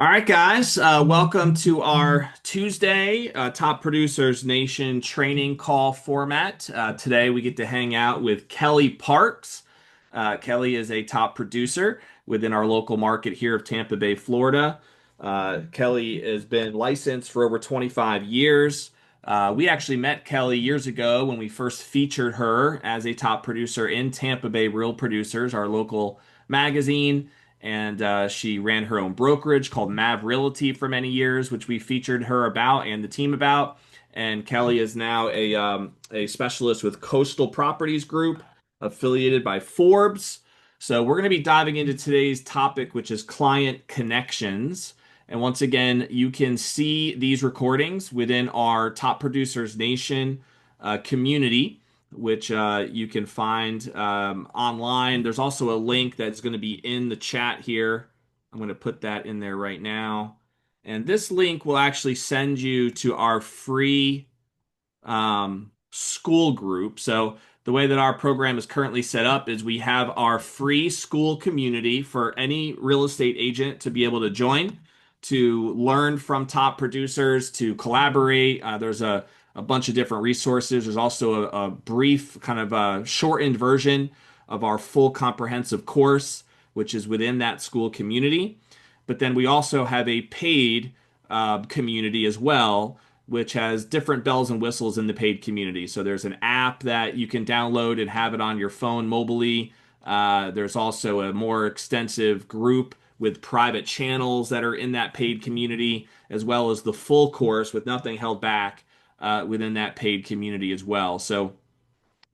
All right, guys, welcome to our Tuesday Top Producers Nation training call format. Today we get to hang out with Kelly Parks. Kelly is a top producer within our local market here of Tampa Bay, Florida. Kelly has been licensed for over 25 years. We actually met Kelly years ago when we first featured her as a top producer in Tampa Bay Real Producers, our local magazine. And she ran her own brokerage called Mav Realty for many years, which we featured her about and the team about. And Kelly is now a specialist with Coastal Properties Group, affiliated by Forbes. So we're going to be diving into today's topic, which is client connections. And once again, you can see these recordings within our Top Producers Nation community, which you can find online. There's also a link that's going to be in the chat here. I'm going to put that in there right now. And this link will actually send you to our free school group. So the way that our program is currently set up is we have our free school community for any real estate agent to be able to join, to learn from top producers, to collaborate. There's a bunch of different resources. There's also a brief, kind of a shortened version of our full comprehensive course, which is within that school community. But then we also have a paid community as well, which has different bells and whistles in the paid community. So there's an app that you can download and have it on your phone mobily. There's also a more extensive group with private channels that are in that paid community, as well as the full course with nothing held back within that paid community as well. So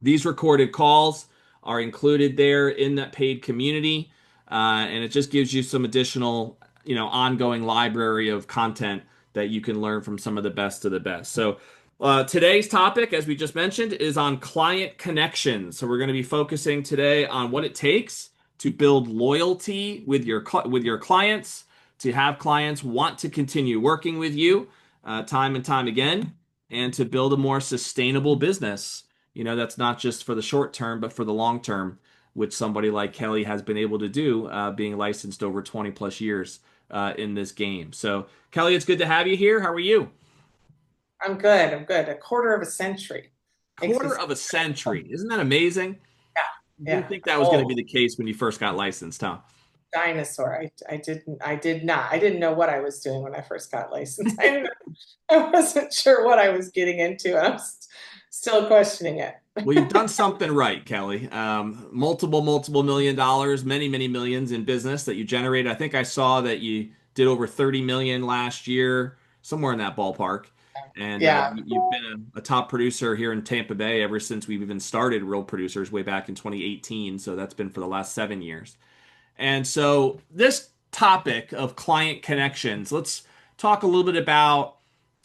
these recorded calls are included there in that paid community, and it just gives you some additional, ongoing library of content that you can learn from some of the best of the best. So today's topic, as we just mentioned, is on client connections. So we're going to be focusing today on what it takes to build loyalty with your clients, to have clients want to continue working with you time and time again, and to build a more sustainable business. That's not just for the short term, but for the long term, which somebody like Kelly has been able to do, being licensed over 20 plus years in this game. So, Kelly, it's good to have you here. How are you? I'm good. I'm good. A quarter of a century makes me Quarter of a century. Isn't that amazing? yeah, Didn't yeah. think that was going to be Oh, the case when you first got licensed, huh? dinosaur. I did not. I didn't know what I was doing when I first got licensed. I wasn't sure what I was getting into, and still questioning it. Well, you've done something right, Kelly. Multiple million dollars, many, many millions in business that you generated. I think I saw that you did over 30 million last year, somewhere in that ballpark. And Yeah. you've been a top producer here in Tampa Bay ever since we've even started Real Producers way back in 2018. So that's been for the last 7 years. And so this topic of client connections, let's talk a little bit about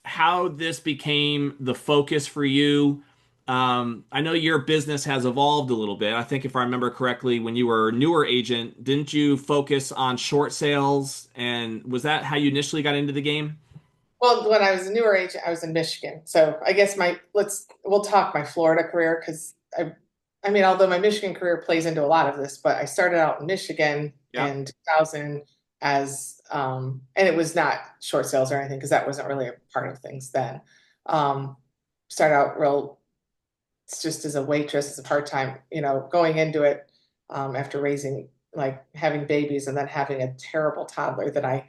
how this became the focus for you. I know your business has evolved a little bit. I think if I remember correctly, when you were a newer agent, didn't you focus on short sales? And was that how you initially got into the game? Well, when I was a newer agent, I was in Michigan. So I guess we'll talk my Florida career because I mean, although my Michigan career plays into a lot of this, but I started out in Michigan Yeah. in 2000 as, and it was not short sales or anything because that wasn't really a part of things then. Um, Started out real, it's just as a waitress, as a part-time, going into it, after raising, like having babies and then having a terrible toddler that I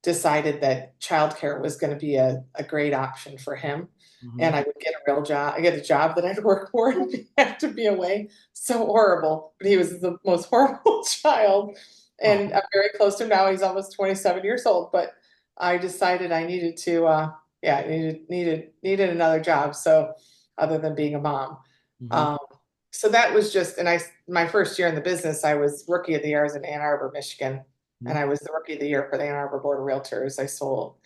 decided that childcare was going to be a great option for him. Hmm. And I would get a real job. I get a job that I'd work for and have to be away. So horrible. But he was the most horrible child. Oh. And I'm very close to him now. He's almost 27 years old. But I decided I needed to, yeah, I needed another job. So other than being a mom. Hmm. Um, so that was just, my first year in the business, I was rookie of the year. I was in Ann Arbor, Michigan, and I was the rookie of the year for the Ann Arbor Board of Realtors. I sold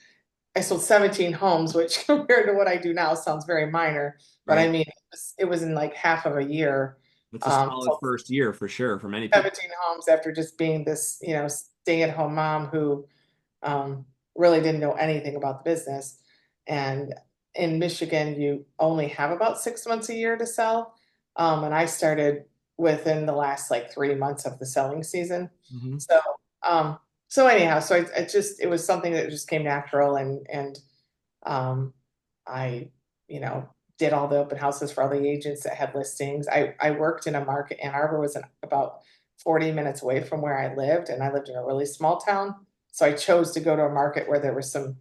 17 homes, which compared to what I do now sounds very minor, but I Right. mean, it was in like half of a year. It's a solid Sold first year for sure for many people. 17 homes after just being this, stay-at-home mom who really didn't know anything about the business. And in Michigan, you only have about 6 months a year to sell. And I started within the last like 3 months of the selling season. Hmm. So um, So anyhow, so I just, it was something that just came natural, and um I, you know, did all the open houses for all the agents that had listings. I worked in a market. Ann Arbor was about 40 minutes away from where I lived, and I lived in a really small town. So I chose to go to a market where there was some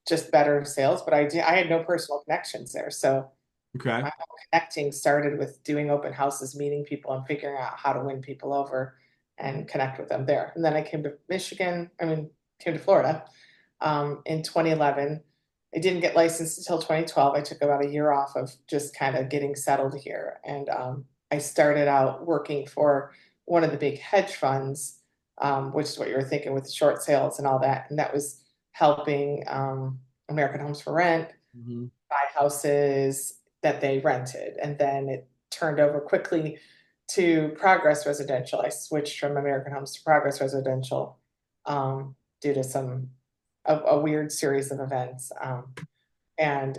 just better sales, but I had no personal connections there. So Okay. my whole connecting started with doing open houses, meeting people, and figuring out how to win people over and connect with them there. And then I came to Michigan, I mean, came to Florida in 2011. I didn't get licensed until 2012. I took about a year off of just kind of getting settled here. And I started out working for one of the big hedge funds, which is what you were thinking with short sales and all that. And that was helping American Homes for Rent Mhm. buy houses that they rented. And then it turned over quickly to Progress Residential. I switched from American Homes to Progress Residential due to a weird series of events. And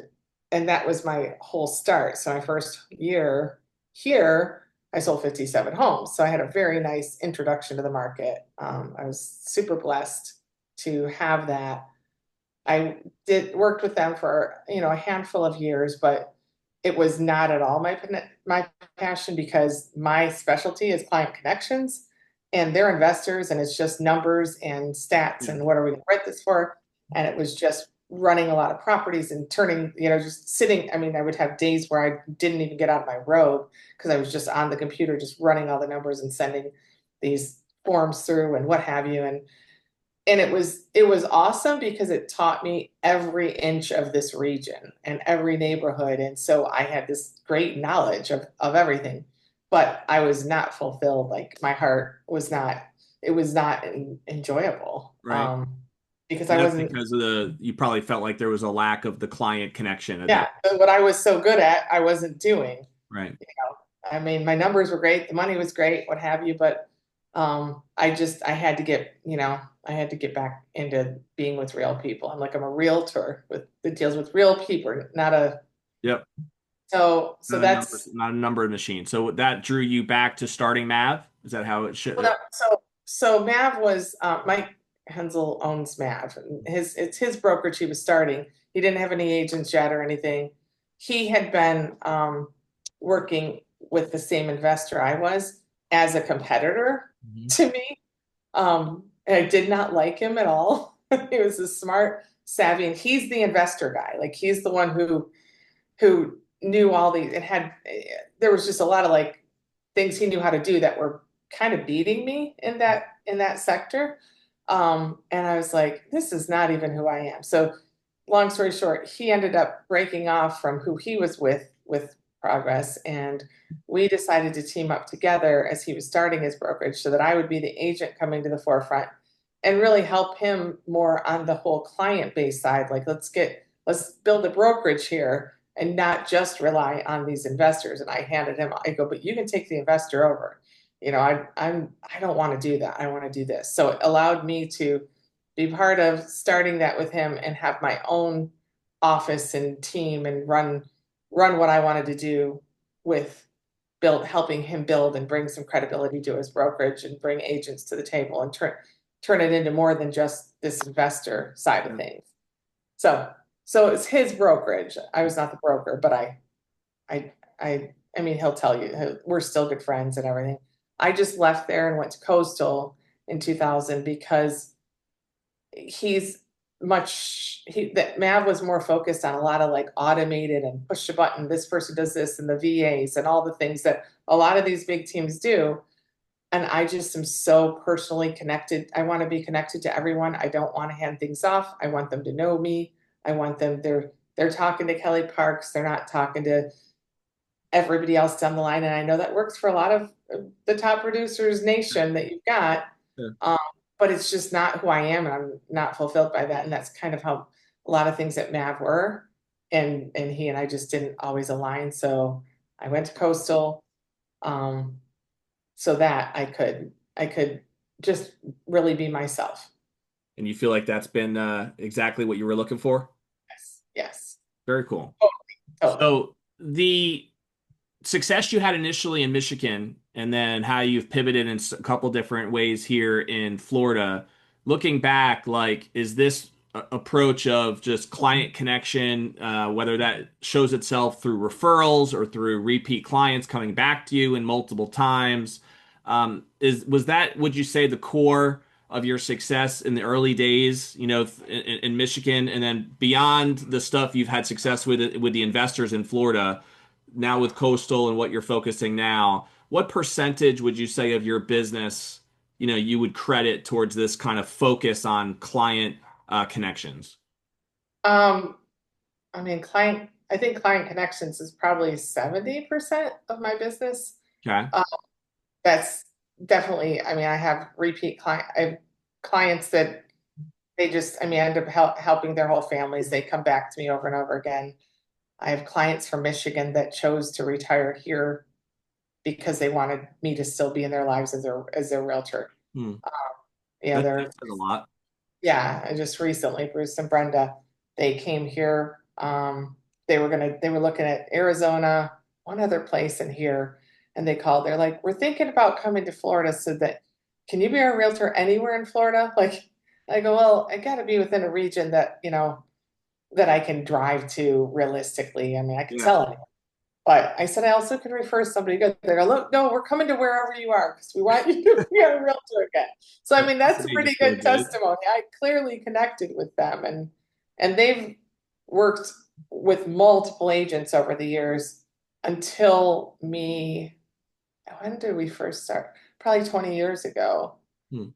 and that was my whole start. So my first year here, I sold 57 homes. So I had a very nice introduction to the market. I was super blessed to have that. I did worked with them for, you know, a handful of years, but it was not at all my passion, because my specialty is client connections, and they're investors, and it's just numbers and stats Yeah. and what are we going to rent this for? And it was just running a lot of properties and turning, you know, just sitting. I mean, I would have days where I didn't even get out of my robe because I was just on the computer, just running all the numbers and sending these forms through and what have you. And it was awesome because it taught me every inch of this region and every neighborhood, and so I had this great knowledge of everything, but I was not fulfilled. Like my heart was not, it was not enjoyable, Right. because And I that's wasn't. because of you probably felt like there was a lack of the client connection at Yeah, that. what I was so good at I wasn't doing. Right. You know, I mean, my numbers were great, the money was great, what have you, but I had to get, you know, I had to get back into being with real people. I'm a realtor with that deals with real people, not a. Yep. So that's. Not a number machine. So that drew you back to starting Mav? Is that how it Well, should? no, so Mav was Mike Hensel owns Mav. It's his brokerage he was starting. He didn't have any agents yet or anything. He had been working with the same investor I was as a competitor Mhm. to me. And I did not like him at all. He was a smart, savvy, and he's the investor guy. Like he's the one who knew all these and had. There was just a lot of like things he knew how to do that were kind of beating me in that sector. And I was like, this is not even who I am. So long story short, he ended up breaking off from who he was with Progress, and we decided to team up together as he was starting his brokerage so that I would be the agent coming to the forefront and really help him more on the whole client base side. Like let's build a brokerage here and not just rely on these investors. And I go, but you can take the investor over. You know, I don't want to do that. I want to do this. So it allowed me to be part of starting that with him and have my own office and team and run what I wanted to do with helping him build and bring some credibility to his brokerage and bring agents to the table and turn it into more than just this investor side of Yeah. things. So so it's his brokerage. I was not the broker, but I I mean he'll tell you we're still good friends and everything. I just left there and went to Coastal in 2000 because he's that Mav was more focused on a lot of like automated and push a button, this person does this, and the VAs and all the things that a lot of these big teams do. And I just am so personally connected. I want to be connected to everyone. I don't want to hand things off. I want them to know me. I want them, they're talking to Kelly Parks. They're not talking to everybody else down the line. And I know that works for a lot of the top producers nation that you've got. Yeah. Um, but it's just not who I am, and I'm not fulfilled by that. And that's kind of how a lot of things at Mav were. And he and I just didn't always align. So I went to Coastal, um, so that I could just really be myself. And you feel like that's been exactly what you were looking for? Yes, yes, Very cool. totally. So the success you had initially in Michigan and then how you've pivoted in a couple different ways here in Florida, looking back, like, is this approach of just client connection, whether that shows itself through referrals or through repeat clients coming back to you in multiple times, was that, would you say, the core of your success in the early days, in Michigan, and then beyond the stuff you've had success with the investors in Florida, now with Coastal and what you're focusing now, what percentage would you say of your business, you would credit towards this kind of focus on client connections? Um, I mean, I think client connections is probably 70% of my business. Okay. Uh, that's definitely, I mean, I have clients that I mean, I end up helping their whole families. They come back to me over and over again. I have clients from Michigan that chose to retire here because they wanted me to still be in their lives as their realtor. Hmm. Um, yeah, That says a lot. yeah, I just recently, Bruce and Brenda, they came here. They were looking at Arizona, one other place in here, and they called. They're like, we're thinking about coming to Florida, so that can you be our realtor anywhere in Florida? Like, I go, well, I got to be within a region that, that I can drive to realistically. I mean, I could Yeah. sell anywhere. But I said I also could refer somebody good. They go, look, no, we're coming to wherever you are because we want you to be our realtor again. So I That mean, that's a resonated pretty so good good. testimony. I clearly connected with them, and they've worked with multiple agents over the years until me. When did we first start? Probably 20 years ago, Hmm.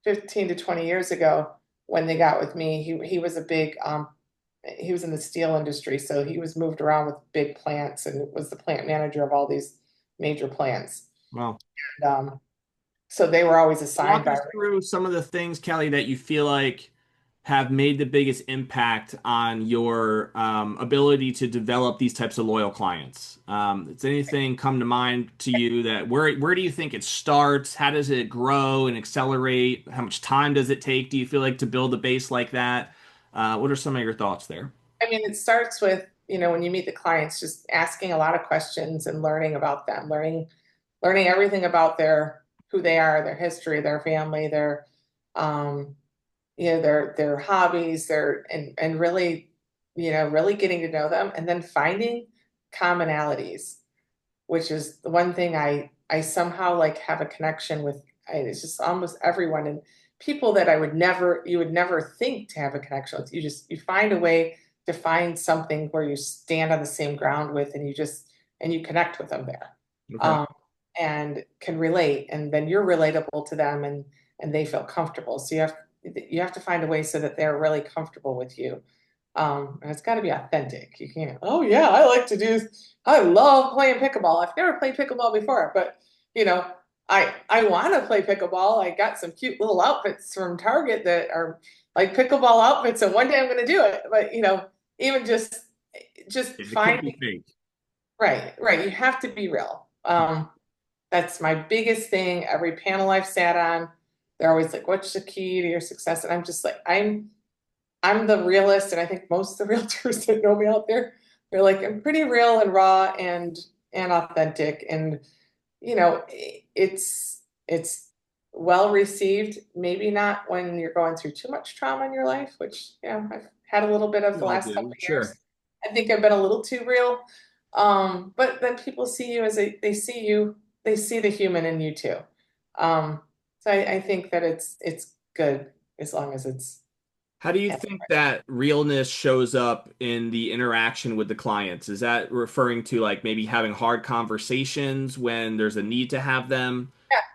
15 to 20 years ago when they got with me. He was a big he was in the steel industry, so he was moved around with big plants and was the plant manager of all these major plants. Well, And, so they were always assigned walk by. us through some of the things, Kelly, that you feel like have made the biggest impact on your ability to develop these types of loyal clients. Does anything come to mind to you that where do you think it starts? How does it grow and accelerate? How much time does it take, do you feel like, to build a base like that? What are some of your thoughts there? I mean, it starts with, when you meet the clients, just asking a lot of questions and learning about them, learning everything about who they are, their history, their family, um, their hobbies, and really, really getting to know them, and then finding commonalities, which is the one thing I somehow like have a connection with. It's just almost everyone, and people that you would never think to have a connection with. You find a way to find something where you stand on the same ground with, and you connect with them there, Okay. um, and can relate, and then you're relatable to them, and they feel comfortable. So you have to find a way so that they're really comfortable with you. And it's got to be authentic. You can't, oh yeah, I love playing pickleball. I've never played pickleball before, but you know, I want to play pickleball. I got some cute little outfits from Target that are like pickleball outfits, and one day I'm going to do it. But even just It can't be finding, fake. right, right. You have to be real. That's my biggest thing. Every panel I've sat on, they're always like, "What's the key to your success?" And I'm just like, I'm the realist, and I think most of the realtors that know me out there, they're like, I'm pretty real and raw and authentic, and it's well received. Maybe not when you're going through too much trauma in your life, which I've had a little bit of We the all last couple do. of years. Sure. I think I've been a little too real. But then people see you as they see you, they see the human in you too. So I think that it's good as long as it's. How do you think that realness shows up in the interaction with the clients? Is that referring to, like, maybe having hard conversations when there's a need to have them,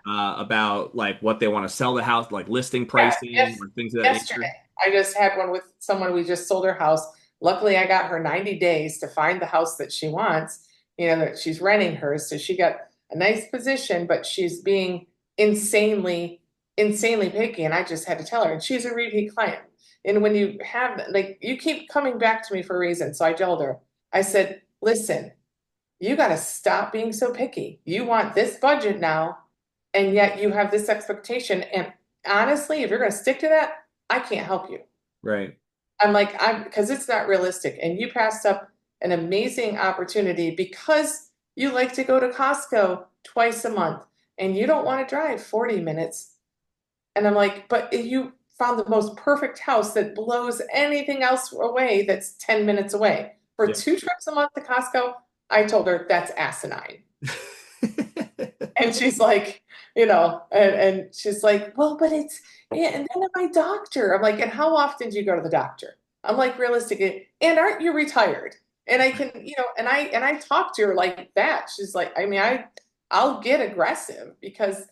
about like what they want to sell the house, like listing Yeah, pricing or things of that nature? yesterday. I just had one with someone. We just sold her house. Luckily, I got her 90 days to find the house that she wants, that she's renting hers. So she got a nice position, but she's being insanely, insanely picky. And I just had to tell her, and she's a repeat client. And when you have, like, you keep coming back to me for a reason. So I told her, I said, listen, you got to stop being so picky. You want this budget now, and yet you have this expectation. And honestly, if you're going to stick to that, I can't help you. Right. I'm because it's not realistic. And you passed up an amazing opportunity because you like to go to Costco twice a month and you don't want to drive 40 minutes. And I'm like, but if you found the most perfect house that blows anything else away that's 10 minutes away for Yeah. 2 trips a month to Costco. I told her that's asinine. And she's like, and she's like, well, but it's, yeah, and then my doctor. I'm like, and how often do you go to the doctor? I'm like, realistically, and aren't you retired? And I can, and I talk to her like that. She's like, I mean, I'll get aggressive because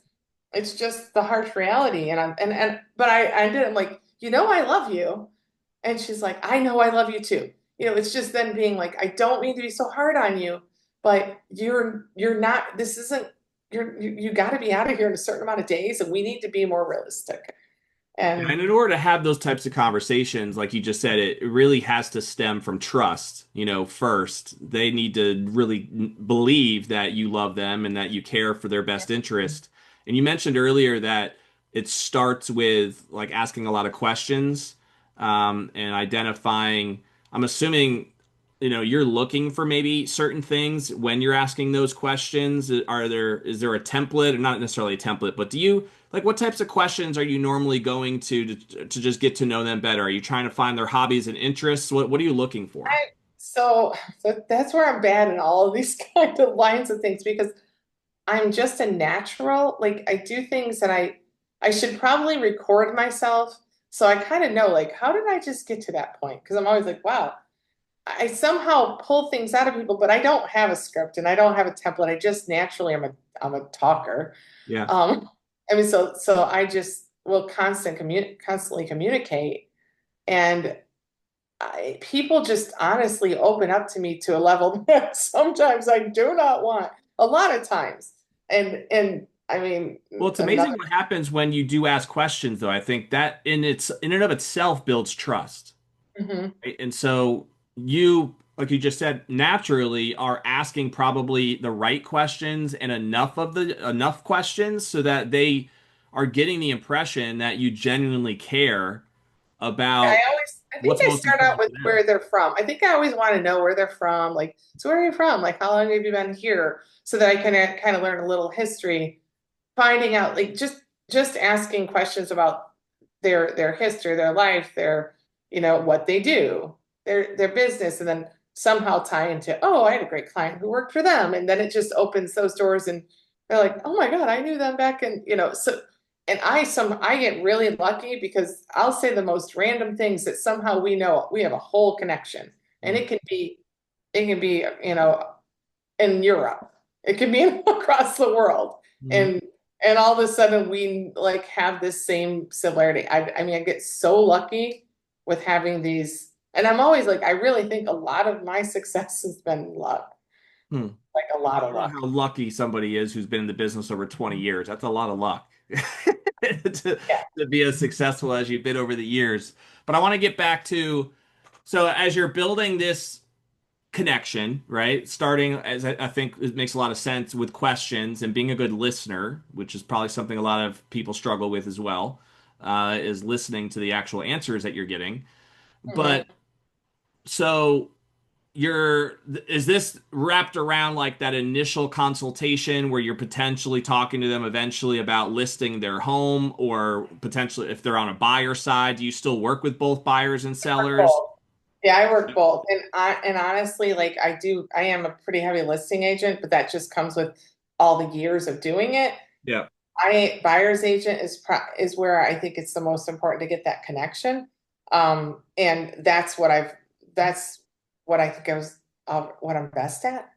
it's just the harsh reality. But I did, I'm like, I love you. And she's like, I know I love you too. It's just then being like, I don't mean to be so hard on you, but you're not, this isn't, you got to be out of here in a certain amount of days, and we need to be more realistic. Yeah, And and in order to have those types of conversations, like you just said, it really has to stem from trust, first. They need to really believe that you love them and that you care for their best interest. And you mentioned earlier that it starts with like asking a lot of questions, and identifying, I'm assuming, you're looking for maybe certain things when you're asking those questions. Is there a template, or not necessarily a template, but do you like what types of questions are you normally going to just get to know them better? Are you trying to find their hobbies and interests? What are you looking for? I, so that's where I'm bad in all of these kind of lines of things because I'm just a natural. Like I do things that I should probably record myself. So I kind of know like how did I just get to that point? Because I'm always like, wow, I somehow pull things out of people, but I don't have a script and I don't have a template. I just naturally I'm a talker. Yeah. Um, I mean, so I just will constantly communicate, and people just honestly open up to me to a level that sometimes I do not want. A lot of times, and I mean Well, it's amazing another. what happens when you do ask questions, though. I think that in and of itself builds trust. Mhm. Right? And so you, like you just said, naturally are asking probably the right questions and enough questions so that they are getting the impression that you genuinely care about I think what's I most start out important with to where them. they're from. I think I always want to know where they're from. Like, so where are you from? Like, how long have you been here? So that I can kind of learn a little history, finding out, like, just asking questions about their history, their life, what they do, their business, and then somehow tie into, oh, I had a great client who worked for them, and then it just opens those doors, and they're like, oh my God, I knew them back, and so. And I get really lucky because I'll say the most random things that somehow we know we have a whole connection. And it can be, in Europe. It can be across the world. Mhm. And all of a sudden we like have this same similarity. I mean, I get so lucky with having these, and I'm always like, I really think a lot of my success has been luck, Hmm. like a I lot of don't know luck. how lucky somebody is who's been in the business over 20 years. That's a lot of luck to, Yeah. to be as successful as you've been over the years. But I want to get back to, so as you're building this connection, right? Starting as I think it makes a lot of sense with questions and being a good listener, which is probably something a lot of people struggle with as well, is listening to the actual answers that you're getting. Mhm. But so you're is this wrapped around like that initial consultation where you're potentially talking to them eventually about listing their home, or potentially if they're on a buyer side, do you still work with both buyers and sellers? Both. Yeah, I work both. And honestly, like I am a pretty heavy listing agent, but that just comes with all the years of doing it. Yeah. I buyer's agent is where I think it's the most important to get that connection. And that's what I think what I'm best at.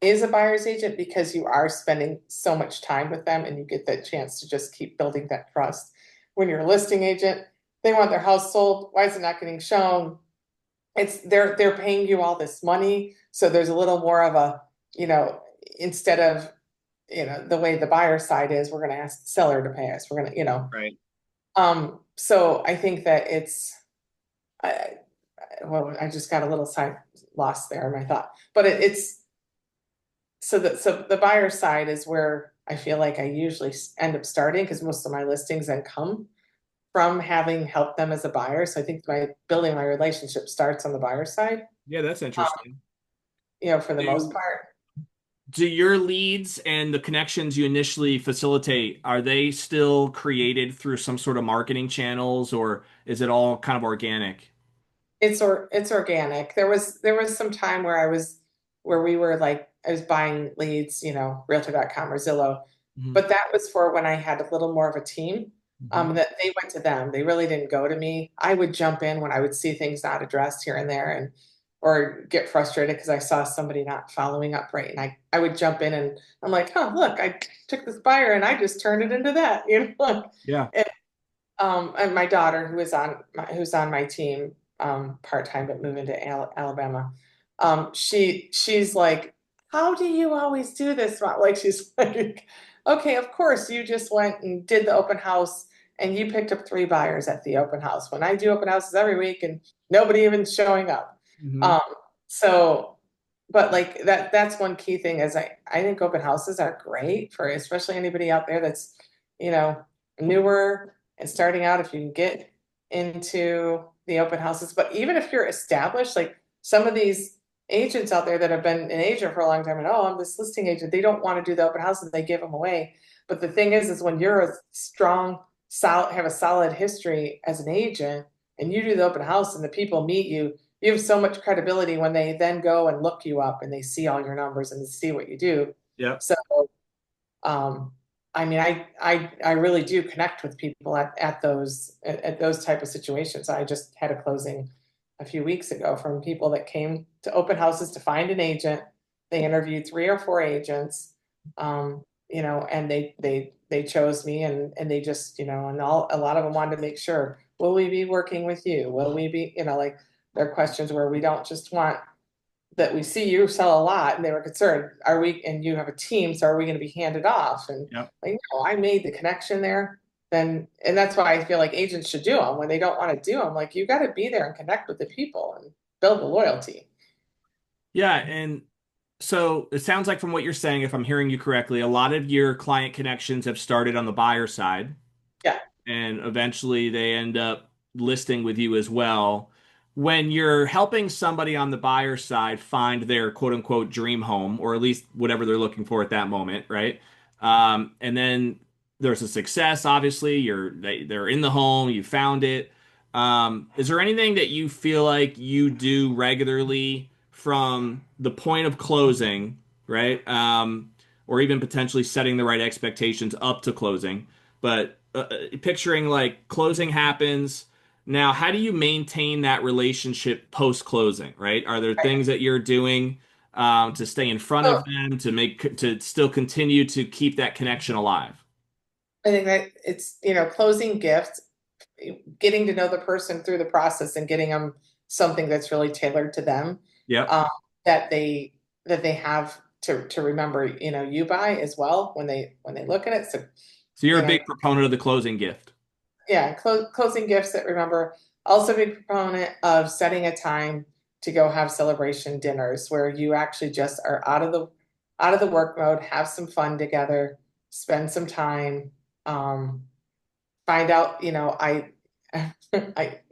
Is a buyer's agent because you are spending so much time with them and you get that chance to just keep building that trust. When you're a listing agent, they want their house sold. Why is it not getting shown? They're paying you all this money, so there's a little more of a, instead of, the way the buyer side is, we're going to ask the seller to pay us. We're going to, Right. so I think that I, well, I just got a little side lost there in my thought, but it's so the buyer side is where I feel like I usually end up starting because most of my listings then come from having helped them as a buyer. So I think my building my relationship starts on the buyer side, Yeah, that's um, interesting. for the most Do part. Do your leads and the connections you initially facilitate, are they still created through some sort of marketing channels, or is it all kind of organic? It's organic. There was some time where we were like I was buying leads, Realtor.com or Zillow, Mhm. but that was for when I had a little more of a team. Mhm. That they went to them. They really didn't go to me. I would jump in when I would see things not addressed here and there and or get frustrated because I saw somebody not following up right. And I would jump in and I'm like, oh look, I took this buyer and I just turned it into that, Yeah. And and my daughter, who's on my team, part time, but moving to Alabama, she's like, "How do you always do this, Mom?" Like she's like, "Okay, of course, you just went and did the open house, and you picked up 3 buyers at the open house. When I do open houses every week, and nobody even showing up." Mhm. Um, so, but like that's one key thing is I think open houses are great for especially anybody out there that's you know newer and starting out if you can get into the open houses. But even if you're established, like some of these agents out there that have been an agent for a long time and oh, I'm this listing agent, they don't want to do the open houses, they give them away. But the thing is when you're a strong, solid, have a solid history as an agent and you do the open house and the people meet you, you have so much credibility when they then go and look you up and they see all your numbers and they see what you do. Yep. So um, I mean, I really do connect with people at those type of situations. I just had a closing a few weeks ago from people that came to open houses to find an agent. They interviewed 3 or 4 agents, and they chose me and they just, and a lot of them wanted to make sure, will we be working with you? Will we be, like their questions where we don't just want that we see you sell a lot and they were concerned, are we, and you have a team, so are we going to be handed off? And Yep. like, no, I made the connection there. Then, and that's why I feel like agents should do them when they don't want to do them. Like, you got to be there and connect with the people and build the loyalty. Yeah, and so it sounds like from what you're saying, if I'm hearing you correctly, a lot of your client connections have started on the buyer side, Yeah. and eventually they end up listing with you as well. When you're helping somebody on the buyer side find their quote unquote dream home, or at least whatever they're looking for at that moment, right? And then there's a success, obviously, they're in the home, you found it. Is there anything that you feel like you do regularly from the point of closing, right? Or even potentially setting the right expectations up to closing? But picturing like closing happens. Now, how do you maintain that relationship post closing, right? Are there Right. things that you're doing to stay in front of So them to still continue to keep that connection alive? I think that it's, closing gifts, getting to know the person through the process and getting them something that's really tailored to them, Yep. um, that they have to remember, you by as well when they look at it. So, So you're you a know, big proponent of the closing gift. yeah, closing gifts that remember. Also, a big proponent of setting a time to go have celebration dinners where you actually just are out of the work mode, have some fun together, spend some time, um, find out. I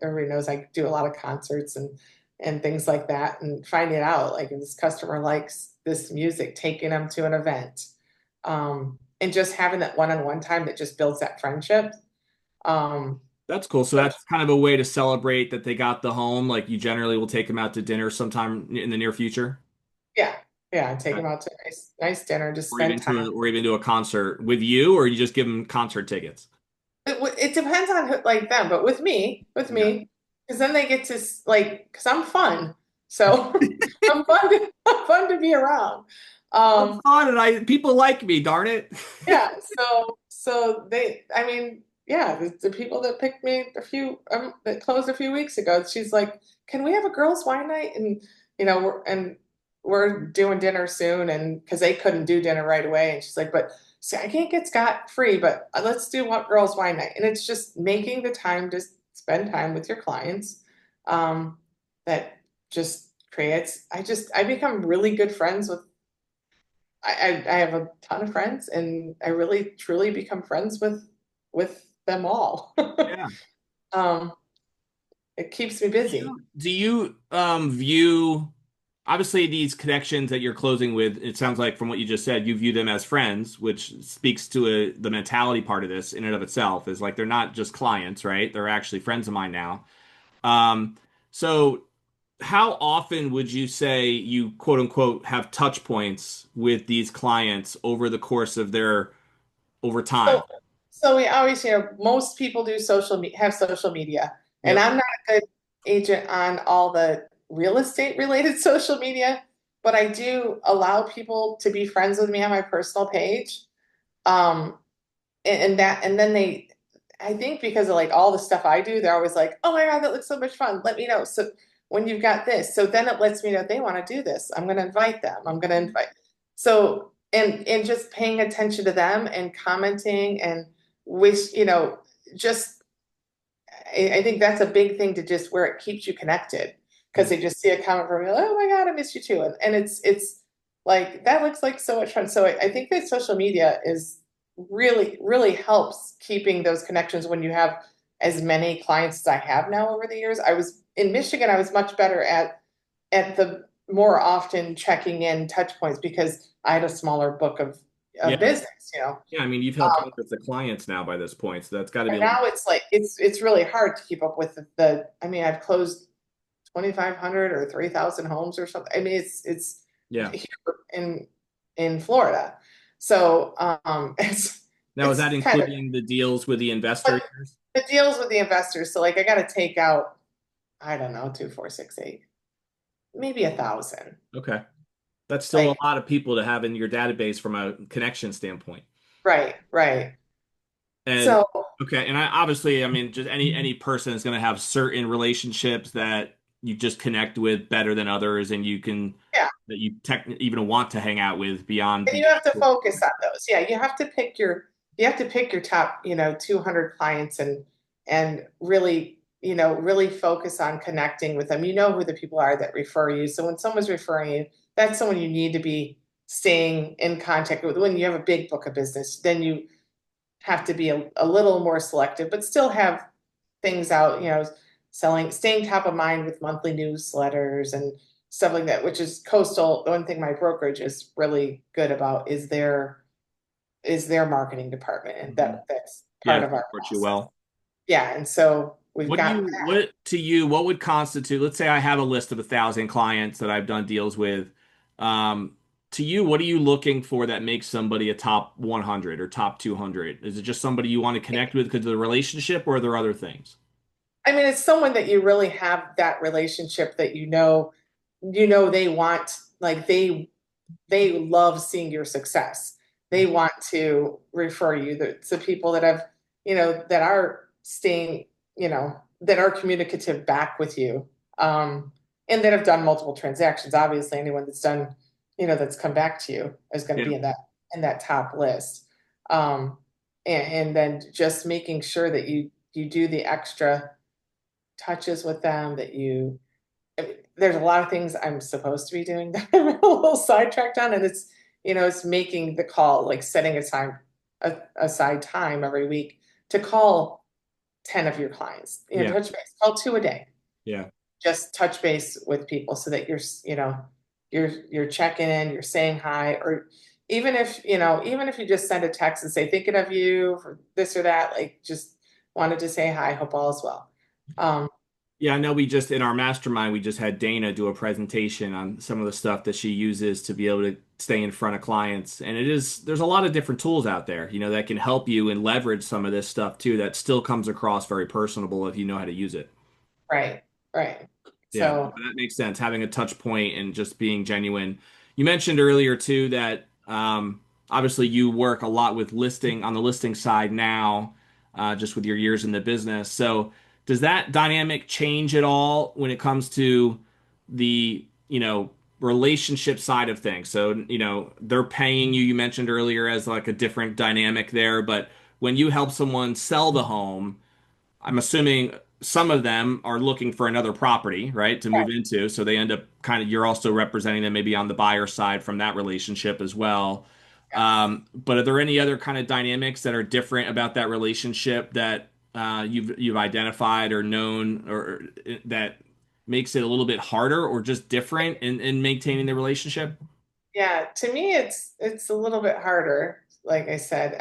everybody knows I do a lot of concerts and things like that, and finding out like if this customer likes this music, taking them to an event, and just having that one-on-one time that just builds that friendship. Um, That's cool. So that's kind of a way to celebrate that they got the home. Like you generally will take them out to dinner sometime in the near future. yeah, yeah, take Okay. them out to a nice dinner, just spend time. Or even to a concert with you, or you just give them concert tickets. It depends on who, like them, but with Yeah. me, because then they get to like, because I'm fun, so I'm fun to be around. I'm Um, fun and I people like me, darn it. yeah, so I mean, yeah, the people that picked me that closed a few weeks ago, she's like, "Can we have a girls' wine night?" And we're doing dinner soon, and because they couldn't do dinner right away, and she's like, "But see, I can't get Scott free, but let's do what girls' wine night." And it's just making the time to spend time with your clients, um, that just creates. I become really good friends with I have a ton of friends and I really truly become friends with them all. Yeah. Um, it keeps me busy. Do you view obviously these connections that you're closing with, it sounds like from what you just said, you view them as friends, which speaks to the mentality part of this in and of itself is like they're not just clients, right? They're actually friends of mine now. Um, so how often would you say you quote unquote have touch points with these clients over the course of their over time? So, so we always, most people do have social media, and Yep. I'm not a good agent on all the real estate related social media, but I do allow people to be friends with me on my personal page. Um, and then I think because of like all the stuff I do, they're always like, "Oh my God, that looks so much fun. Let me know." So when you've got this, so then it lets me know they want to do this. I'm going to invite them. I'm going to invite. So and just paying attention to them and commenting and wish, just I think that's a big thing to just where it keeps you connected because they just see a comment from me, like, "Oh my God, I miss you too," and it's like that looks like so much fun. So I think that social media is really helps keeping those connections when you have as many clients as I have now over the years. I was in Michigan, I was much better at the more often checking in touch points because I had a smaller book of Yeah. business, Yeah. I mean, you've helped hundreds of clients now by this point, so that's got to be and a little. now it's like it's really hard to keep up with I mean, I've closed 2,500 or 3,000 homes or something. I mean, it's Yeah. here in Florida. So Now, is it's that kind of including the deals with the but investors? the deals with the investors. So like I got to take out, I don't know, 2, 4, 6, 8, maybe 1,000. Okay. That's still a Like lot of people to have in your database from a connection standpoint. right. And So okay, and obviously, I mean, just any person is going to have certain relationships that you just connect with better than others, and you can yeah, that you even want to hang out with beyond and the you have to actual. focus on those. Yeah, you have to pick your top, 200 clients and really, really focus on connecting with them. You know who the people are that refer you. So when someone's referring you, that's someone you need to be staying in contact with. When you have a big book of business, then you have to be a little more selective, but still have things out, staying top of mind with monthly newsletters and stuff like that, which is Coastal. The one thing my brokerage is really good about is their marketing department, and Mhm. that's Yeah, part of our support you process. well. Yeah, and so we've What do got you, what to you, what would constitute, let's say I have a list of 1,000 clients that I've done deals with. Um, to you, what are you looking for that makes somebody a top 100 or top 200? Is it just somebody you want to connect with because of the relationship, or are there other things? I mean, it's someone that you really have that relationship that they want, like they love seeing your success. They want to refer you to people that have, that are staying, that are communicative back with you, and that have done multiple transactions. Obviously, anyone that's done, that's come back to you is going to Yeah. be in that top list. Um, and then just making sure that you do the extra touches with them that there's a lot of things I'm supposed to be doing that I'm a little sidetracked on, and it's making the call, like setting aside time every week to call 10 of your clients, Yeah. touch base, call 2 a day, Yeah. just touch base with people so that you're checking in, you're saying hi, or even if you just send a text and say thinking of you for this or that, like just wanted to say hi, hope all is well. Um, Yeah, I know we just in our mastermind, we just had Dana do a presentation on some of the stuff that she uses to be able to stay in front of clients. And there's a lot of different tools out there, that can help you and leverage some of this stuff too, that still comes across very personable if you know how to use it. right, right. Yeah, So that makes sense. Having a touch point and just being genuine. You mentioned earlier too that obviously you work a lot with listing on the listing side now, just with your years in the business. So does that dynamic change at all when it comes to the, relationship side of things? So, they're paying you, you mentioned earlier, as like a different dynamic there, but when you help someone sell the home, I'm assuming some of them are looking for another property, right, to move into. So they end up you're also representing them maybe on the buyer side from that relationship as well. yes. But are there any other kind of dynamics that are different about that relationship that you've identified or known or that makes it a little bit harder or just different in maintaining the relationship? Yeah, to me it's a little bit harder, like I said,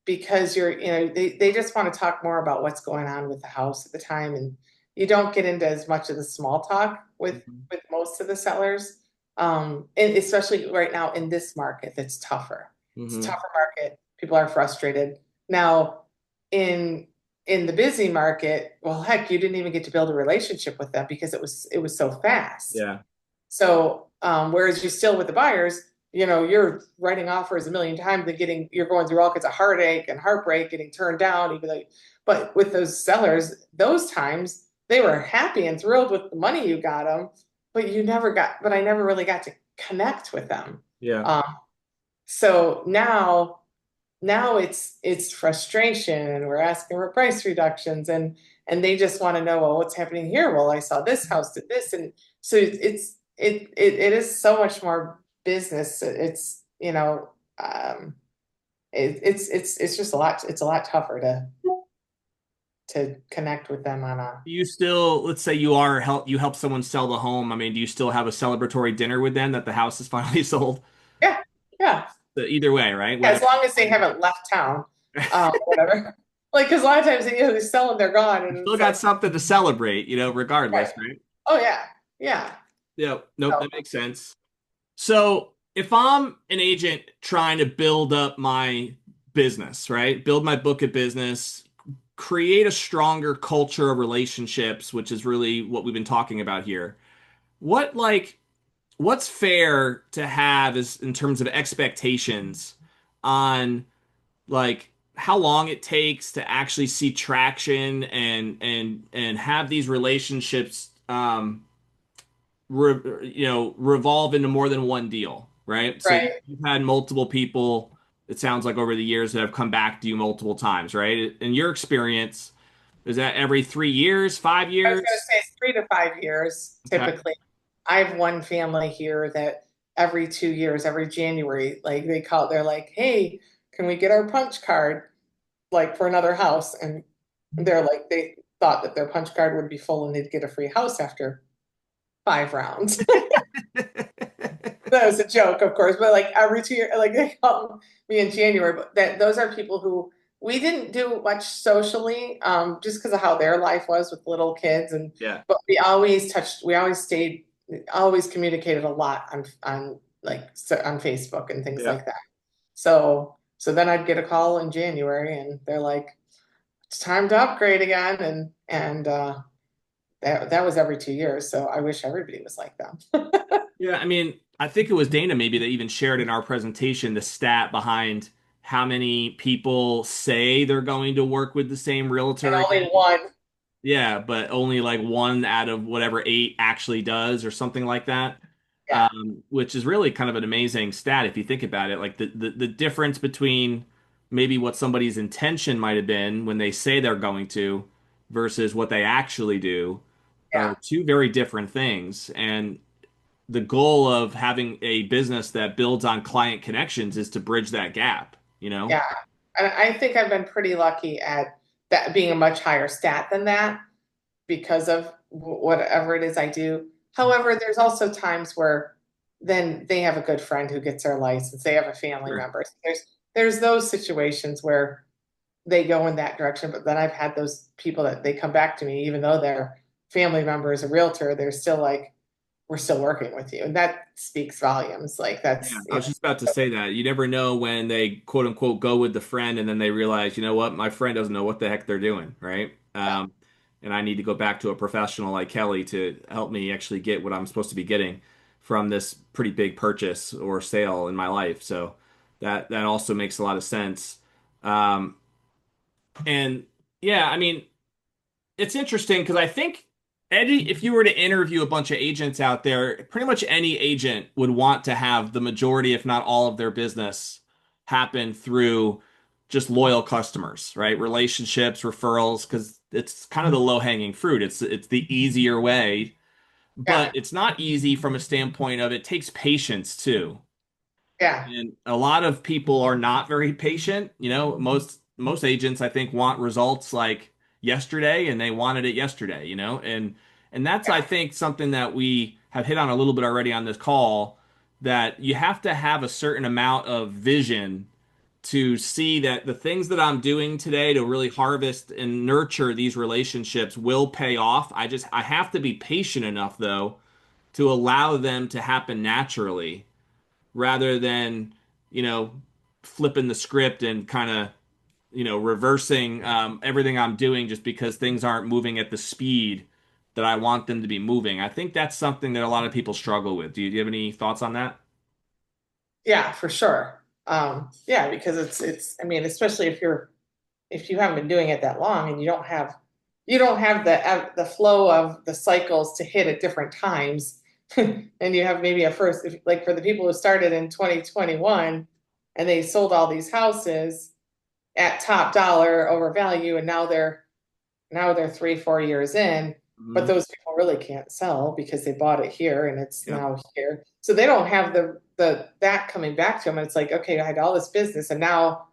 because they just want to talk more about what's going on with the house at the time, and you don't get into as much of the small talk Mhm. with most of the sellers. And especially right now in this market that's tougher. It's a Hmm. tougher market. People are frustrated. Now in in the busy market, well, heck, you didn't even get to build a relationship with them because it was so fast. Yeah. So, whereas you still with the buyers, you're writing offers a million times and you're going through all kinds of heartache and heartbreak, getting turned down, even though, but with those sellers, those times they were happy and thrilled with the money you got them, but I never really got to connect with them. Yeah. Um, so now it's frustration and we're asking for price reductions and they just want to know, well, what's happening here? Well, I saw this house did this. And so it is so much more business. It's just it's a lot tougher to connect with them on a. Do you still, let's say you help someone sell the home. I mean, do you still have a celebratory dinner with them that the house is finally sold? Yeah, yeah. Either way, right? Yeah, as Whether long as they haven't left town, whatever. Like, because a lot of times, they sell and they're gone, you and still it's got like, something to celebrate, right. regardless, right? Oh yeah, yeah. Yeah, nope, So, that makes sense. So if I'm an agent trying to build up my business, right? Build my book of business, create a stronger culture of relationships, which is really what we've been talking about here. What what's fair to have is in terms of expectations on how long it takes to actually see traction and have these relationships revolve into more than one deal, right? So right. you've had multiple people, it sounds like over the years that have come back to you multiple times, right? In your experience, is that every 3 years, five I was going to years? say it's 3 to 5 years Okay. typically. I have one family here that every 2 years, every January, like they're like, hey, can we get our punch card like for another house? And they're like, they thought that their punch card would be full and they'd get a free house after 5 rounds. That was a joke, of course, but like every 2 years, like they call me in January. But those are people who we didn't do much socially, just because of how their life was with little kids, and Yeah. but we always stayed, always communicated a lot on like on Facebook and things Yeah. like that. So then I'd get a call in January, and they're like, "It's time to upgrade again," and that was every 2 years. So I wish everybody was like them. Yeah, I mean, I think it was Dana maybe that even shared in our presentation the stat behind how many people say they're going to work with the same And realtor only again. one. Yeah, but only like one out of whatever eight actually does, or something like that. Yeah. Which is really kind of an amazing stat if you think about it. Like the difference between maybe what somebody's intention might have been when they say they're going to versus what they actually do Yeah. are two very different things. And the goal of having a business that builds on client connections is to bridge that gap, you know? Yeah. And I think I've been pretty lucky at that being a much higher stat than that because of whatever it is I do. However, there's also times where then they have a good friend who gets their license, they have a family Sure. member. So there's those situations where they go in that direction, but then I've had those people that they come back to me, even though their family member is a realtor, they're still like, we're still working with you. And that speaks volumes. Like Yeah, that's, I was just about to say that. You never know when they quote unquote go with the friend and then they realize, you know what, my friend doesn't know what the heck they're doing, right? And I need to go back to a professional like Kelly to help me actually get what I'm supposed to be getting from this pretty big purchase or sale in my life. So that also makes a lot of sense. Um, and yeah, I mean, it's interesting because I think if you were to interview a bunch of agents out there, pretty much any agent would want to have the majority, if not all, of their business happen through just loyal customers, right? Relationships, referrals, because it's kind of the low-hanging fruit. It's the easier way, but yeah, it's not easy from a standpoint of it takes patience too. yeah, And a lot of people are not very patient. Most agents, I think, want results like yesterday and they wanted it yesterday, you know? And that's, Yeah. I think, something that we have hit on a little bit already on this call, that you have to have a certain amount of vision to see that the things that I'm doing today to really harvest and nurture these relationships will pay off. I have to be patient enough though to allow them to happen naturally rather than, you know, flipping the script and kind of, you know, reversing everything I'm doing just because things aren't moving at the speed that I want them to be moving. I think that's something that a lot of people struggle with. Do you have any thoughts on that? Yeah, for sure. Yeah, because I mean, especially if you haven't been doing it that long and you don't have the flow of the cycles to hit at different times, and you have maybe a first like for the people who started in 2021 and they sold all these houses at top dollar over value, and now they're 3, 4 years in, but Mhm. those people really can't sell because they bought it here and it's Yep. now here. So they don't have the that coming back to them. And it's like, okay, I had all this business and now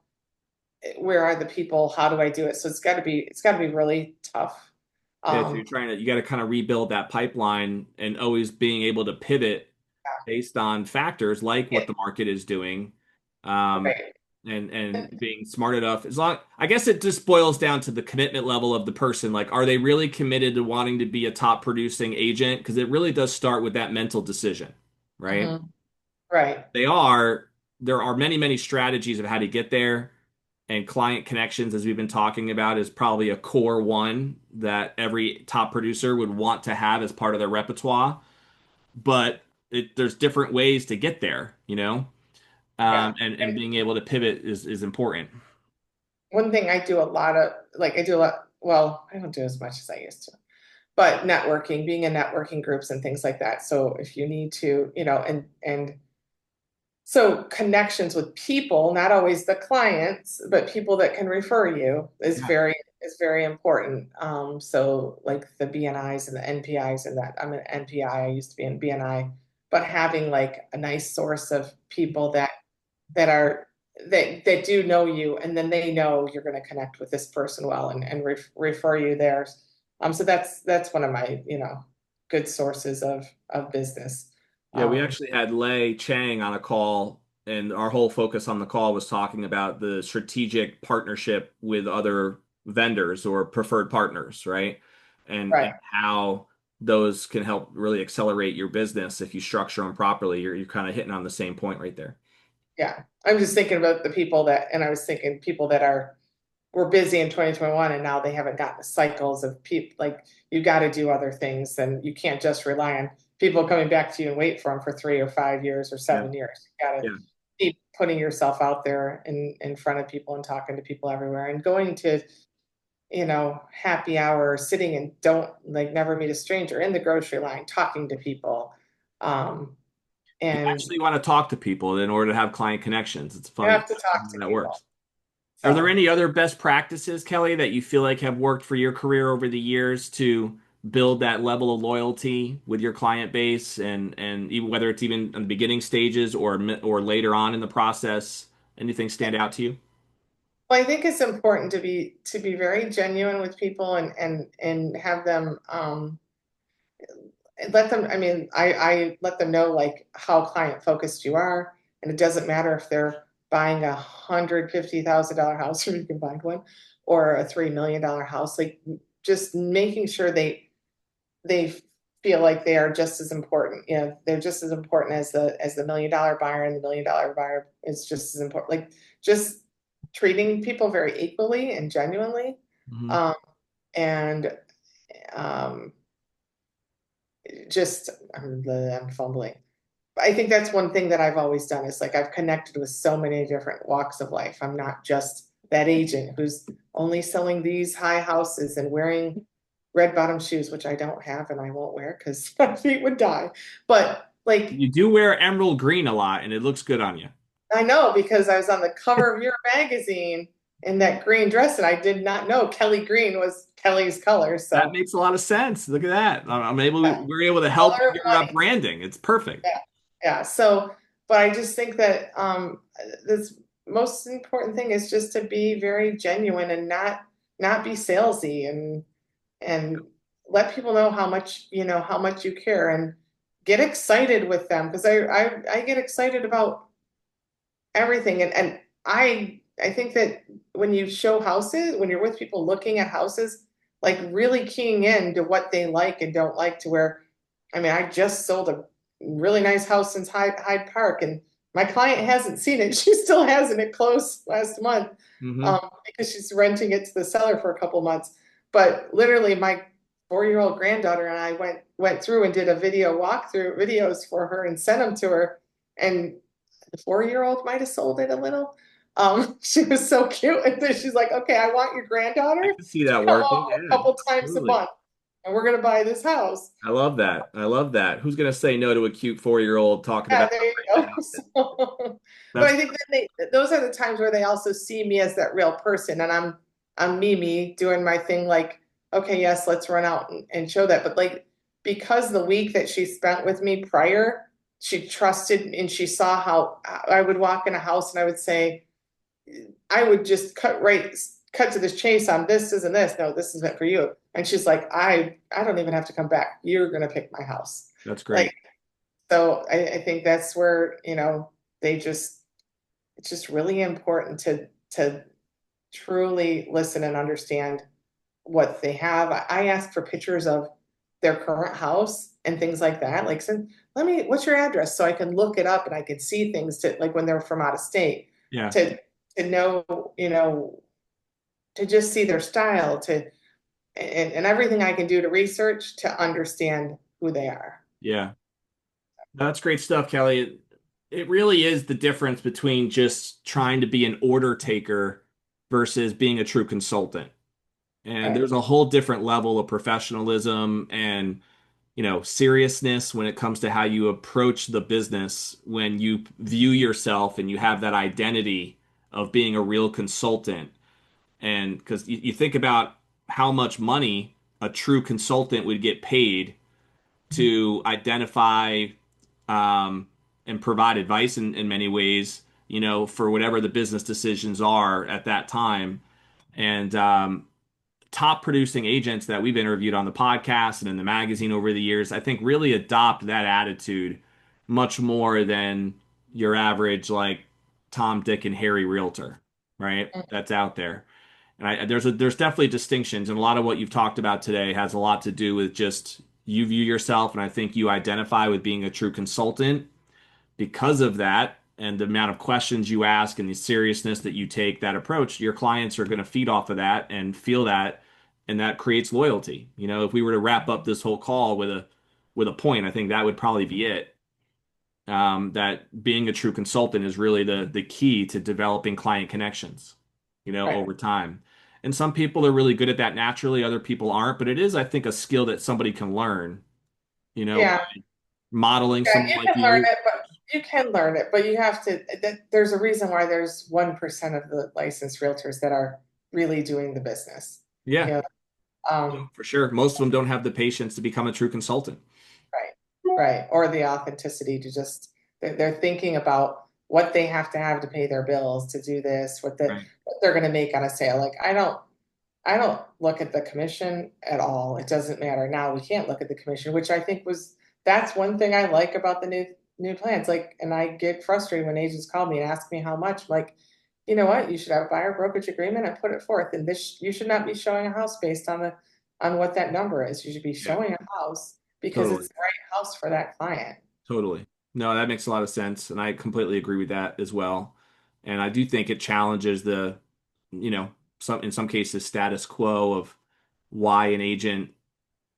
where are the people? How do I do it? So it's got to be really tough. Yeah, so Um, you got to kind of rebuild that pipeline and always being able to pivot based on factors like yeah, what the market is doing, um, right. and being smart enough. As long, I guess it just boils down to the commitment level of the person. Like, are they really committed to wanting to be a top producing agent? Because it really does start with that mental decision, right? Mhm. Right. They are. There are many, many strategies of how to get there, and client connections, as we've been talking about, is probably a core one that every top producer would want to have as part of their repertoire. But there's different ways to get there, you know, Yeah. and being able to pivot is important. One thing I do a lot of, like I do a lot, well, I don't do as much as I used to, but networking, being in networking groups and things like that. So if you need to, and so connections with people, not always the clients, but people that can refer you Yeah. is very important. So like the BNIs and the NPIs and that I'm an NPI, I used to be in BNI, but having like a nice source of people that are that do know you and then they know you're going to connect with this person well and refer you there. So that's one of my, good sources of business. Yeah, we Um, actually had Lei Chang on a call, and our whole focus on the call was talking about the strategic partnership with other vendors or preferred partners, right? And right. how those can help really accelerate your business if you structure them properly. You're kind of hitting on the same point right there. Yeah. I'm just thinking about the people and I was thinking people that were busy in 2021 and now they haven't gotten the cycles of people like you got to do other things and you can't just rely on people coming back to you and wait for them for 3 or 5 years or Yeah. 7 years. You got to Yeah. keep putting yourself out there in front of people and talking to people everywhere and going to, happy hour, sitting and don't like never meet a stranger in the grocery line, talking to people. Um, You and actually want to talk to people in order to have client connections. It's you funny have to talk how to that people. works. Are there So any other best practices, Kelly, that you feel like have worked for your career over the years to build that level of loyalty with your client base, and even whether it's even in the beginning stages or later on in the process, anything stand out to you? well, I think it's important to be very genuine with people and have them let them I mean I let them know like how client focused you are, and it doesn't matter if they're buying $150,000 house or you can buy one or a $3 million house, like just making sure they feel like they are just as important. They're just as important as the $1 million buyer, and the $1 million buyer is just as important. Like just treating people very equally and genuinely. Hmm. Um, and um, just I'm fumbling. I think that's one thing that I've always done is like I've connected with so many different walks of life. I'm not just that agent who's only selling these high houses and wearing red bottom shoes, which I don't have and I won't wear because my feet would die. But like You do wear emerald green a lot, and it looks good on you. I know because I was on the cover of your magazine in that green dress and I did not know Kelly Green was Kelly's color. That So makes a lot of sense. Look at that. I'm able. yeah, We're able to help color of your money. branding. It's perfect. Yeah. Yeah. So, but I just think that this most important thing is just to be very genuine and not. not be salesy and let people know how much, how much you care and get excited with them because I get excited about everything and I think that when you show houses, when you're with people looking at houses, like really keying in to what they like and don't like to where I mean, I just sold a really nice house in Hyde Park and my client hasn't seen it. She still hasn't. It closed last month Hmm. because she's renting it to the seller for a couple months. But literally, my 4-year-old granddaughter and I went through and did a video walkthrough videos for her and sent them to her. And the 4-year-old might have sold it a little. She was so cute, and then she's like, "Okay, I want your I granddaughter can see to that come working. over a Yeah, couple times a absolutely. month, and we're gonna buy this house." I love that. I love that. Who's gonna say no to a cute 4-year-old talking Yeah, about there how you great the go. house is? So, but That's I think that those are the times where they also see me as that real person, and I'm Mimi doing my thing. Like, okay, yes, let's run out and show that. But like, because the week that she spent with me prior, she trusted and she saw how I would walk in a house and I would say, I would just cut to the chase on this isn't this. No, this isn't for you. And she's like, I don't even have to come back. You're gonna pick my house. that's Like great. so I think that's where, they just it's just really important to truly listen and understand what they have. I ask for pictures of their current house and things like that. Like, send, let me, what's your address? So I can look it up and I can see things to like when they're from out of state Yeah. to to know, to just see their style, and everything I can do to research to understand who they are. Yeah. That's great stuff, Kelly. It really is the difference between just trying to be an order taker versus being a true consultant. And Right. there's a whole different level of professionalism and, seriousness when it comes to how you approach the business when you view yourself and you have that identity of being a real consultant. And because you think about how much money a true consultant would get paid to identify um, and provide advice in many ways, for whatever the business decisions are at that time. And top producing agents that we've interviewed on the podcast and in the magazine over the years, I think really adopt that attitude much more than your average, like Tom, Dick, and Harry realtor, right? That's out there. And there's definitely distinctions, and a lot of what you've talked about today has a lot to do with just you view yourself, and I think you identify with being a true consultant because of that, and the amount of questions you ask and the seriousness that you take that approach. Your clients are going to feed off of that and feel that, and that creates loyalty. If we were to wrap up this whole call with a point, I think that would probably be it. That being a true consultant is really the key to developing client connections, Right. over time. And some people are really good at that naturally, other people aren't, but it is, I think, a skill that somebody can learn, by Yeah. modeling Yeah, someone you like can learn you. it, but you can learn it, but you have to, there's a reason why there's 1% of the licensed realtors that are really doing the business. You Yeah, know, no, um, for sure. Most of them don't have the patience to become a true consultant. right, right. Or the authenticity to just, they're thinking about what they have to pay their bills to do this, Right. what they're gonna make on a sale. Like, I don't look at the commission at all. It doesn't matter. Now we can't look at the commission, which I think that's one thing I like about the new plans. Like, and I get frustrated when agents call me and ask me how much. Like, you know what? You should have a buyer brokerage agreement and put it forth. And this you should not be showing a house based on what that number is. You should be Yeah, showing a house because totally. it's the right house for that client. Totally. No, that makes a lot of sense. And I completely agree with that as well. And I do think it challenges the, you know, in some cases, status quo of why an agent,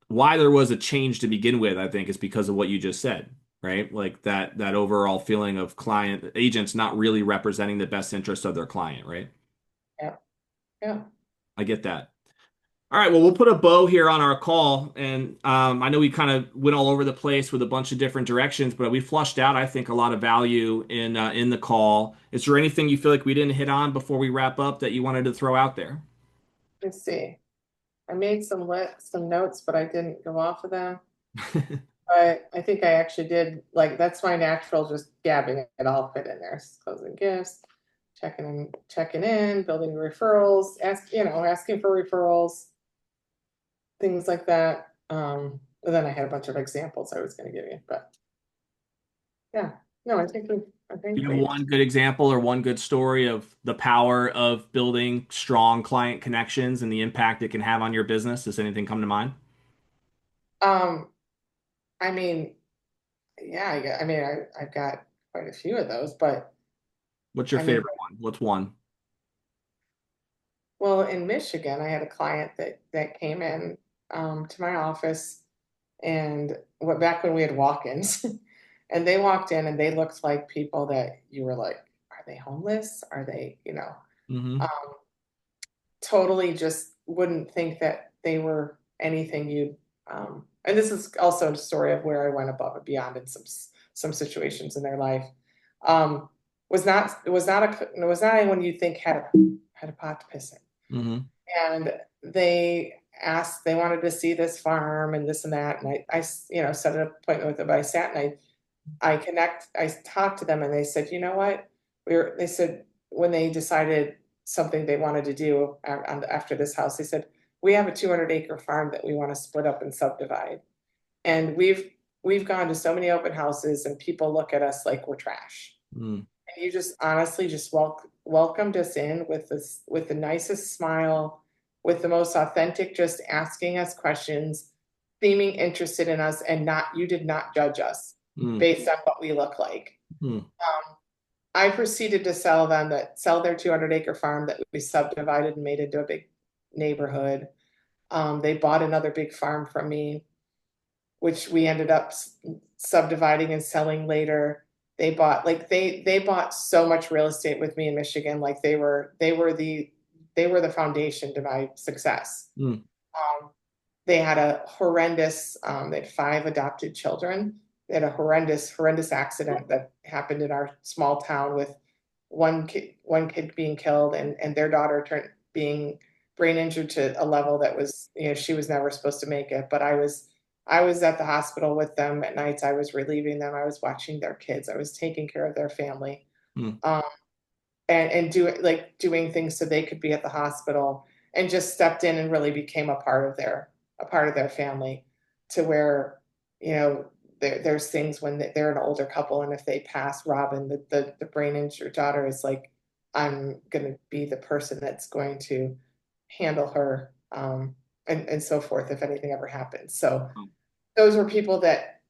why there was a change to begin with, I think is because of what you just said, right? Like that overall feeling of client agents not really representing the best interest of their client, right? Yeah, yeah. I get that. All right, well, we'll put a bow here on our call, and I know we kind of went all over the place with a bunch of different directions, but we flushed out, I think, a lot of value in the call. Is there anything you feel like we didn't hit on before we wrap up that you wanted to throw out there? Let's see. I made some notes, but I didn't go off of them. I think I actually did, like, that's my natural just gabbing it all fit in there. Closing gifts, checking in, building referrals, asking for referrals, things like that. And then I had a bunch of examples I was going to give you, but yeah, no, I Do think you have great. one good example or one good story of the power of building strong client connections and the impact it can have on your business? Does anything come to mind? Um, I mean, yeah, I've got quite a few of those, but What's your I mean, favorite one? What's one? well, in Michigan, I had a client that came in to my office and what back when we had walk-ins, and they walked in and they looked like people that you were like, are they homeless? Are they, Hmm. um, totally just wouldn't think that they were anything you'd and this is also a story of where I went above and beyond in some situations in their life. Um, was not anyone you think had a pot to piss in. Hmm. And they wanted to see this farm and this and that. And set an appointment with them. But I sat and I talked to them and they said, you know what? They said when they decided something they wanted to do after this house, they said, we have a 200-acre farm that we want to split up and subdivide. And we've gone to so many open houses and people look at us like we're trash. Mm. And you just honestly just welcomed us in with the nicest smile, with the most authentic, just asking us questions, seeming interested in us, and not you did not judge us Mm. based on what we look like. Mm. I proceeded to sell their 200-acre farm that we subdivided and made into a big neighborhood. They bought another big farm from me, which we ended up subdividing and selling later. They bought so much real estate with me in Michigan, like they were the foundation to my success. Mm. Um, they had a horrendous they had five adopted children. They had a horrendous accident that happened in our small town with one kid being killed and their daughter turned being brain injured to a level that was, she was never supposed to make it. But I was at the hospital with them at nights. I was relieving them. I was watching their kids. I was taking care of their family. Mm. Um, and doing things so they could be at the hospital and just stepped in and really became a part of their family to where, there's things when they're an older couple and if they pass Robin, the brain injured daughter is like, I'm going to be the person that's going to handle her, and so forth if anything ever happens. So those were people that,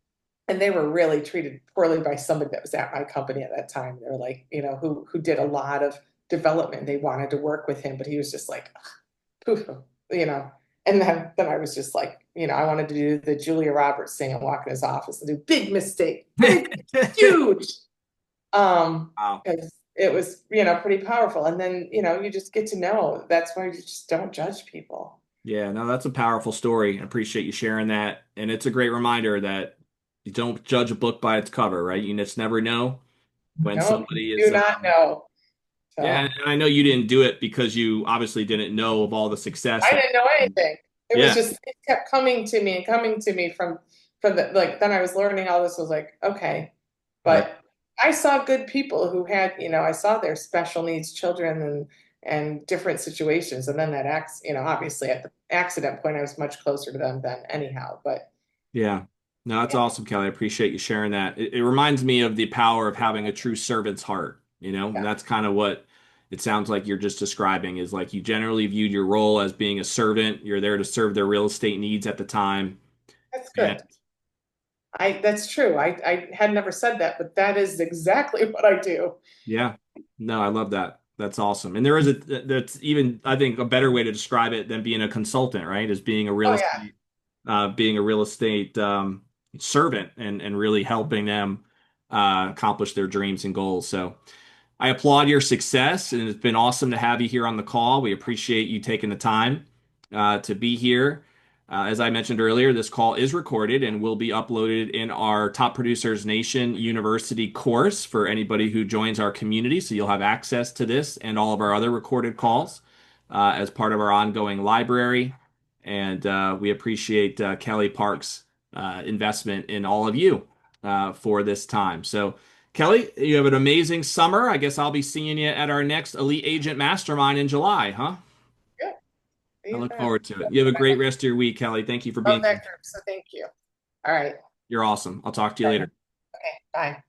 and they were really treated poorly by somebody that was at my company at that time. They were like, who did a lot of development. They wanted to work with him, but he was just like, poof, you know. And then I was just like, I wanted to do the Julia Roberts thing and walk in his office and do big mistake, big, huge. Wow. Because it was, pretty powerful. And then, you just get to know that's why you just don't judge people. Yeah, no, that's a powerful story. I appreciate you sharing that. And it's a great reminder that you don't judge a book by its cover, right? You just never know when No, somebody do is, not know. yeah, So and I know you didn't do it because you obviously didn't know of all the success I that, didn't know anything. It was yeah, just it kept coming to me and coming to me from the like then I was learning all this was like, okay. right. But I saw good people who had, I saw their special needs children and different situations. And then obviously at the accident point I was much closer to them than anyhow. But Yeah. No, that's yeah, awesome, Kelly. I appreciate you sharing that. It reminds me of the power of having a true servant's heart, and yeah, that's kind of what it sounds like you're just describing is like you generally viewed your role as being a servant. You're there to serve their real estate needs at the time. that's And good. That's true. I had never said that, but that is exactly what I do. yeah, no, I love that. That's awesome. And there is that's even, I think, a better way to describe it than being a consultant, right? Is Oh yeah. being a real estate servant and really helping them accomplish their dreams and goals. So I applaud your success, and it's been awesome to have you here on the call. We appreciate you taking the time to be here. As I mentioned earlier, this call is recorded and will be uploaded in our Top Producers Nation University course for anybody who joins our community. So you'll have access to this and all of our other recorded calls as part of our ongoing library. And we appreciate Kelly Park's investment in all of you for this time. So, Kelly, you have an amazing summer. I guess I'll be seeing you at our next Elite Agent Mastermind in July, huh? Good. See I you look then. forward to it. You have a great rest of your week, Kelly. Thank you for Love being that here. group, so thank you. All right. You're awesome. I'll talk to you Bye. later. Okay, bye.